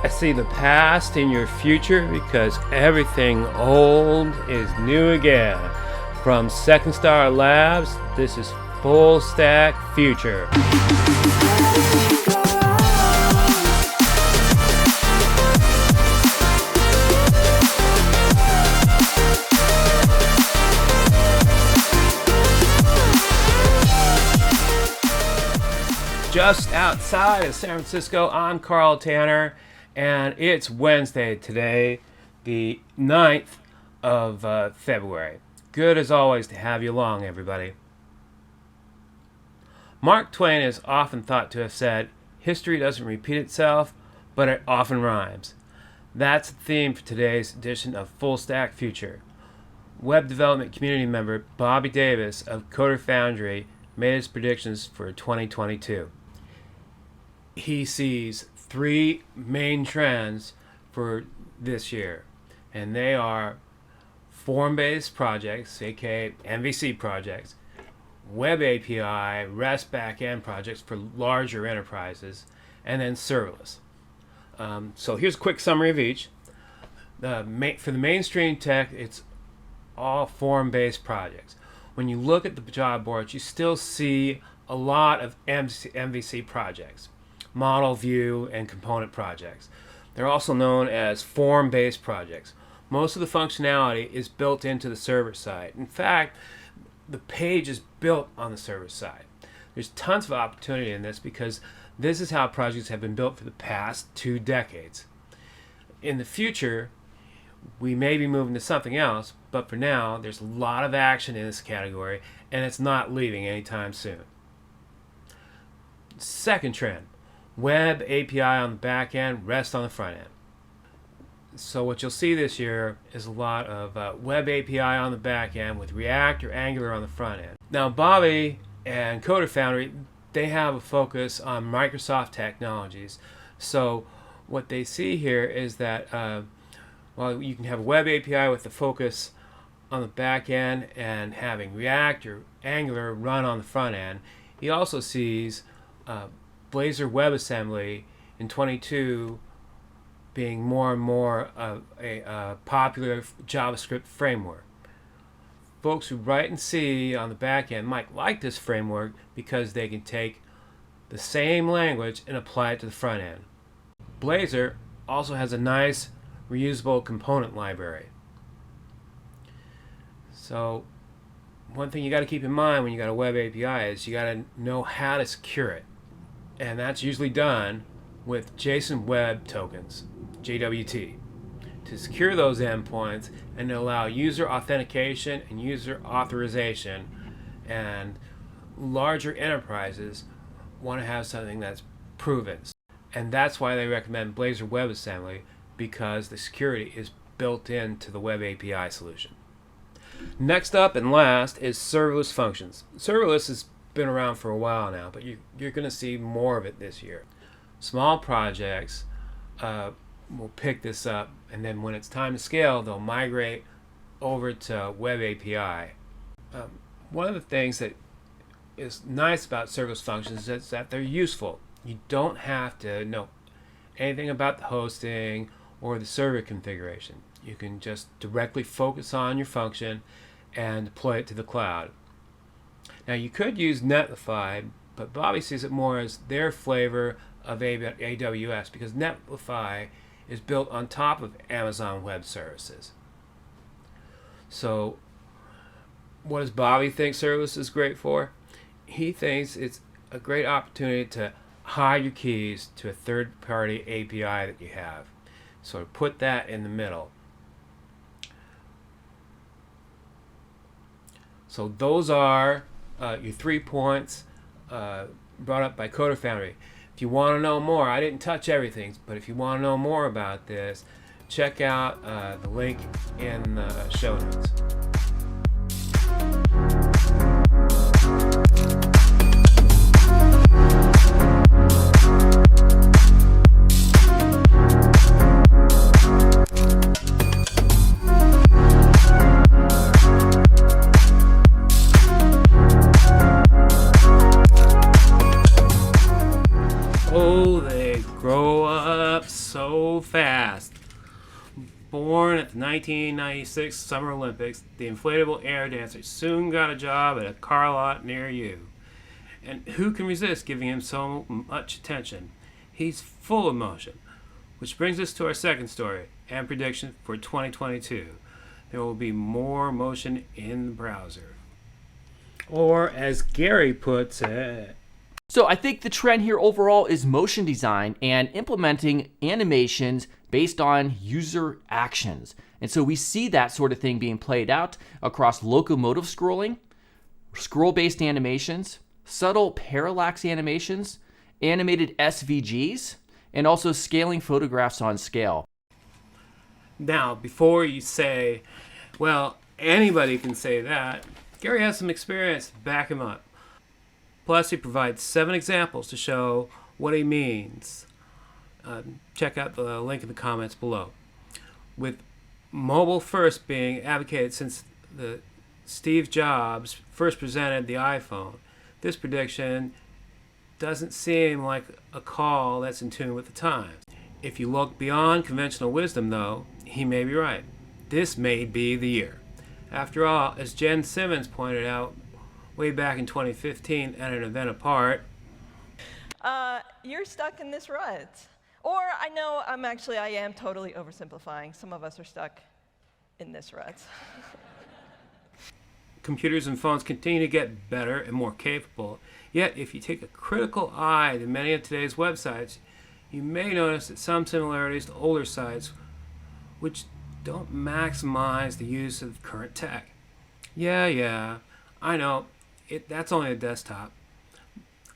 I see the past in your future because everything old is new again. From Second Star Labs, this is Full Stack Future. Just outside of San Francisco, I'm Carl Tanner, and it's Wednesday today, the 9th of February. Good as always to have you along, everybody. Mark Twain is often thought to have said, "History doesn't repeat itself, but it often rhymes." That's the theme for today's edition of Full Stack Future. Web development community member Bobby Davis of Coder Foundry made his predictions for 2022. He sees three main trends for this year, and they are form-based projects, aka MVC projects, web API, REST backend projects for larger enterprises, and then serverless. So here's a quick summary of each. For the mainstream tech, it's all form-based projects. When you look at the job boards, you still see a lot of MVC projects, model, view, and component projects. They're also known as form-based projects. Most of the functionality is built into the server side. In fact, the page is built on the server side. There's tons of opportunity in this because this is how projects have been built for the past 2 decades. In the future, we may be moving to something else, but for now, there's a lot of action in this category, and it's not leaving anytime soon. Second trend, web API on the back end, REST on the front end. So what you'll see this year is a lot of web API on the back end with React or Angular on the front end. Now Bobby and Coder Foundry, they have a focus on Microsoft technologies. So what they see here is that while you can have a web API with the focus on the back end and having React or Angular run on the front end, he also sees Blazor WebAssembly in 22 being more and more of a popular JavaScript framework. Folks who write in C on the back end might like this framework because they can take the same language and apply it to the front end. Blazor also has a nice reusable component library. So one thing you got to keep in mind when you got a web API is you got to know how to secure it. And that's usually done with JSON Web Tokens, JWT, to secure those endpoints and to allow user authentication and user authorization. And larger enterprises want to have something that's proven. And that's why they recommend Blazor WebAssembly, because the security is built into the web API solution. Next up and last is serverless functions. Serverless has been around for a while now, but you're going to see more of it this year. Small projects will pick this up, and then when it's time to scale, they'll migrate over to web API. One of the things that is nice about serverless functions is that they're useful. You don't have to know anything about the hosting or the server configuration. You can just directly focus on your function and deploy it to the cloud. Now you could use Netlify, but Bobby sees it more as their flavor of AWS because Netlify is built on top of Amazon Web Services. So what does Bobby think serverless is great for? He thinks it's a great opportunity to hide your keys to a third-party API that you have. So put that in the middle. So those are your 3 points brought up by Coder Foundry. If you want to know more, I didn't touch everything, but if you want to know more about this, check out the link in the show notes. grow up so fast. Born at the 1996 Summer Olympics, the inflatable air dancer soon got a job at a car lot near you. And who can resist giving him so much attention? He's full of motion. Which brings us to our second story and prediction for 2022. There will be more motion in the browser. Or as Gary puts it. So I think the trend here overall is motion design and implementing animations based on user actions. And so we see that sort of thing being played out across locomotive scrolling, scroll-based animations, subtle parallax animations, animated SVGs, and also scaling photographs on scale. Now, before you say, well, anybody can say that, Gary has some experience to back him up. Plus, he provides 7 examples to show what he means. Check out the link in the comments below. With mobile first being advocated since Steve Jobs first presented the iPhone, this prediction doesn't seem like a call that's in tune with the times. If you look beyond conventional wisdom, though, he may be right. This may be the year. After all, as Jen Simmons pointed out way back in 2015 at an event apart, you're stuck in this rut. Or I know I am totally oversimplifying. Some of us are stuck in this rut. computers and phones continue to get better and more capable. Yet, if you take a critical eye to many of today's websites, you may notice that some similarities to older sites which don't maximize the use of current tech. Yeah, I know, that's only a desktop.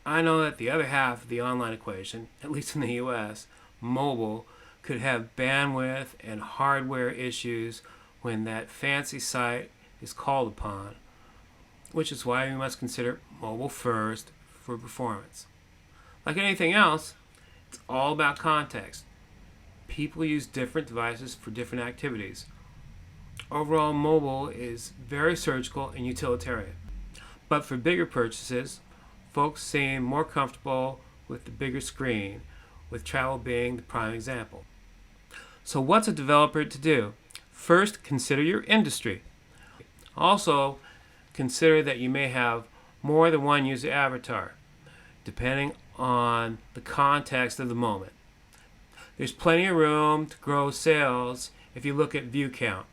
I know that the other half of the online equation, at least in the US, mobile, could have bandwidth and hardware issues when that fancy site is called upon, which is why we must consider mobile first for performance. Like anything else, it's all about context. People use different devices for different activities. Overall, mobile is very surgical and utilitarian. But for bigger purchases, folks seem more comfortable with the bigger screen, with travel being the prime example. So what's a developer to do? First, consider your industry. Also, consider that you may have more than one user avatar, depending on the context of the moment. There's plenty of room to grow sales if you look at view count.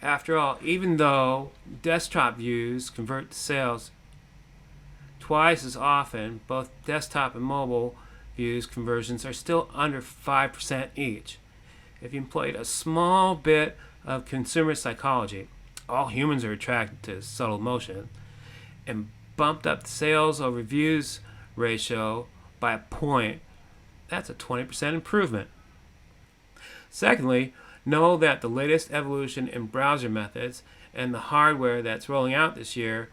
After all, even though desktop views convert to sales twice as often, both desktop and mobile views conversions are still under 5% each. If you employed a small bit of consumer psychology, all humans are attracted to subtle motion, and bumped up the sales over views ratio by a point, that's a 20% improvement. Secondly, know that the latest evolution in browser methods and the hardware that's rolling out this year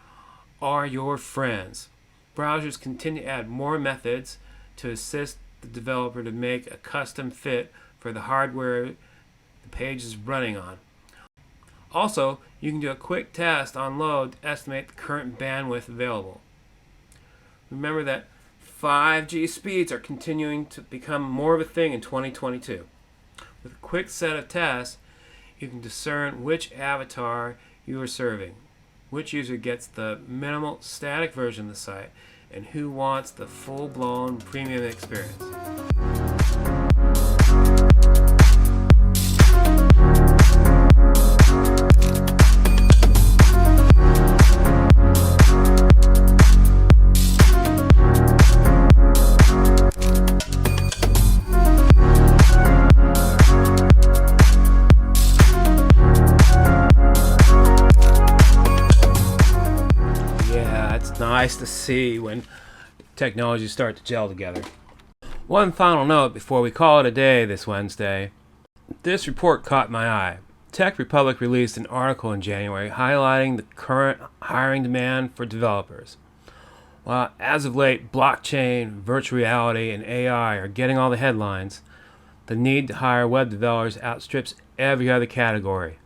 are your friends. Browsers continue to add more methods to assist the developer to make a custom fit for the hardware the page is running on. Also, you can do a quick test on load to estimate the current bandwidth available. Remember that 5G speeds are continuing to become more of a thing in 2022. With a quick set of tests, you can discern which avatar you are serving, which user gets the minimal static version of the site, and who wants the full-blown premium experience. Nice to see when technologies start to gel together. One final note before we call it a day this Wednesday. This report caught my eye. Tech Republic released an article in January highlighting the current hiring demand for developers. While as of late, blockchain, virtual reality, and AI are getting all the headlines, the need to hire web developers outstrips every other category.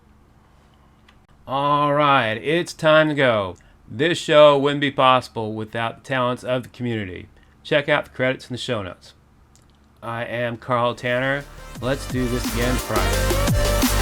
Alright, it's time to go. This show wouldn't be possible without the talents of the community. Check out the credits in the show notes. I am Carl Tanner. Let's do this again Friday.